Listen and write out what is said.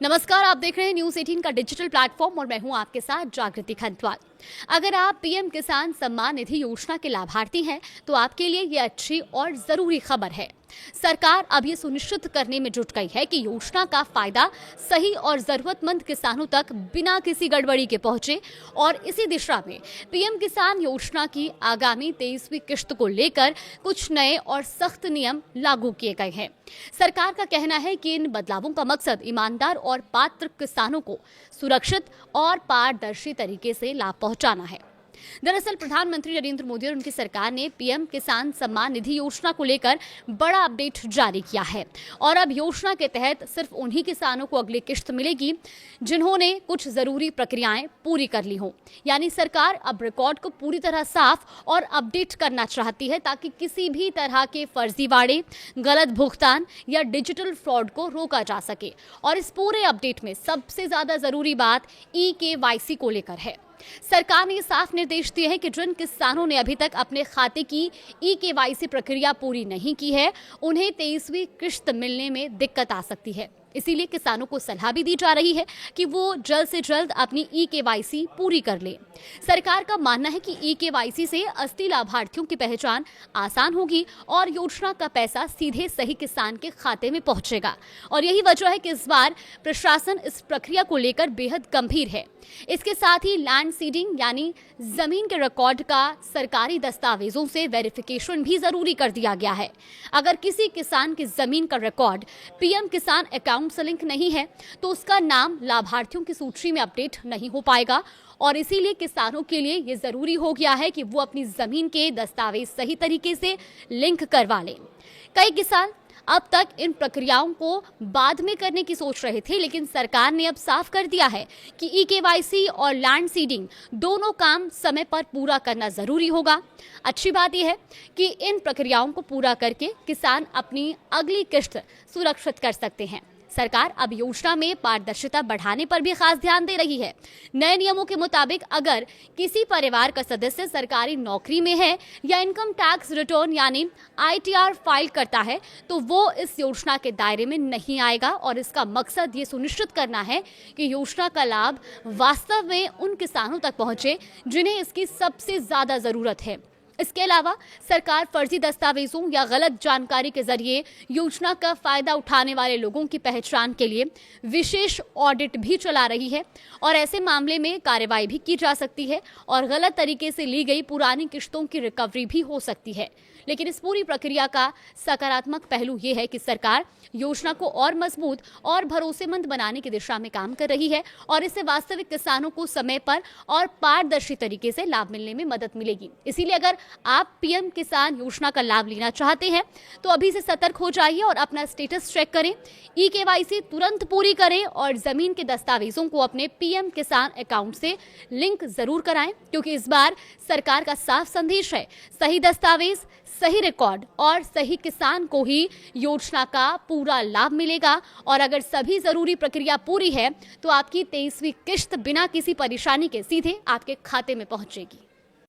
नमस्कार, आप देख रहे हैं न्यूज़ 18 का डिजिटल प्लेटफॉर्म और मैं हूं आपके साथ जागृति खंतवाल। अगर आप पीएम किसान सम्मान निधि योजना के लाभार्थी हैं तो आपके लिए ये अच्छी और जरूरी खबर है। सरकार अब ये सुनिश्चित करने में जुट गई है कि योजना का फायदा सही और जरूरतमंद किसानों तक बिना किसी गड़बड़ी के पहुंचे और इसी दिशा में पीएम किसान योजना की आगामी 23वीं किश्त को लेकर कुछ नए और सख्त नियम लागू किए गए हैं। सरकार का कहना है कि इन बदलावों का मकसद ईमानदार और पात्र किसानों को सुरक्षित और पारदर्शी तरीके से लाभ पहुंचाना है। दरअसल प्रधानमंत्री नरेंद्र मोदी और उनकी सरकार ने पीएम किसान सम्मान निधि योजना को लेकर बड़ा अपडेट जारी किया है और अब योजना के तहत सिर्फ उन्हीं किसानों को अगली किश्त मिलेगी जिन्होंने कुछ जरूरी प्रक्रियाएं पूरी कर ली हों। यानी सरकार अब रिकॉर्ड को पूरी तरह साफ और अपडेट करना चाहती है ताकि किसी भी तरह के फर्जीवाड़े, गलत भुगतान या डिजिटल फ्रॉड को रोका जा सके। और इस पूरे अपडेट में सबसे ज्यादा जरूरी बात EKYC को लेकर है। सरकार ने साफ निर्देश दिए हैं कि जिन किसानों ने अभी तक अपने खाते की EKYC प्रक्रिया पूरी नहीं की है, उन्हें 23वीं किश्त मिलने में दिक्कत आ सकती है। इसीलिए किसानों को सलाह भी दी जा रही है कि वो जल्द से जल्द अपनी EKYC पूरी कर लें। सरकार का मानना है कि EKYC से असली लाभार्थियों की पहचान आसान होगी और योजना का पैसा सीधे सही किसान के खाते में पहुंचेगा। और यही वजह है कि इस बार प्रशासन इस प्रक्रिया को लेकर बेहद गंभीर है। इसके साथ ही लैंड सीडिंग यानी जमीन के रिकॉर्ड का सरकारी दस्तावेजों से वेरिफिकेशन भी जरूरी कर दिया गया है। अगर किसी किसान की जमीन का रिकॉर्ड पीएम किसान अकाउंट से लिंक नहीं है तो उसका नाम लाभार्थियों की सूची में अपडेट नहीं हो पाएगा और इसीलिए किसानों के लिए ये जरूरी हो गया है कि वो अपनी जमीन के दस्तावेज सही तरीके से लिंक करवा लें। कई किसान अब तक इन प्रक्रियाओं को बाद में करने की सोच रहे थे, लेकिन सरकार ने अब साफ कर दिया है कि EKYC और लैंड सीडिंग दोनों काम समय पर पूरा करना जरूरी होगा। अच्छी बात यह है कि इन प्रक्रियाओं को पूरा करके किसान अपनी अगली किश्त सुरक्षित कर सकते हैं। सरकार अब योजना में पारदर्शिता बढ़ाने पर भी खास ध्यान दे रही है। नए नियमों के मुताबिक अगर किसी परिवार का सदस्य सरकारी नौकरी में है या इनकम टैक्स रिटर्न यानी ITR फाइल करता है तो वो इस योजना के दायरे में नहीं आएगा और इसका मकसद ये सुनिश्चित करना है कि योजना का लाभ वास्तव में उन किसानों तक पहुंचे जिन्हें इसकी सबसे ज्यादा जरूरत है। इसके अलावा सरकार फर्जी दस्तावेजों या गलत जानकारी के जरिए योजना का फायदा उठाने वाले लोगों की पहचान के लिए विशेष ऑडिट भी चला रही है और ऐसे मामले में कार्रवाई भी की जा सकती है और गलत तरीके से ली गई पुरानी किश्तों की रिकवरी भी हो सकती है। लेकिन इस पूरी प्रक्रिया का सकारात्मक पहलू ये है कि सरकार योजना को और मजबूत और भरोसेमंद बनाने की दिशा में काम कर रही है और इससे वास्तविक किसानों को समय पर और पारदर्शी तरीके से लाभ मिलने में मदद मिलेगी। इसीलिए अगर आप पीएम किसान योजना का लाभ लेना चाहते हैं तो अभी से सतर्क हो जाइए और अपना स्टेटस चेक करें, EKYC तुरंत पूरी करें और जमीन के दस्तावेजों को अपने पीएम किसान अकाउंट से लिंक जरूर कराएं, क्योंकि इस बार सरकार का साफ संदेश है, सही दस्तावेज, सही रिकॉर्ड और सही किसान को ही योजना का पूरा लाभ मिलेगा। और अगर सभी जरूरी प्रक्रिया पूरी है तो आपकी 23वीं किश्त बिना किसी परेशानी के सीधे आपके खाते में पहुंचेगी।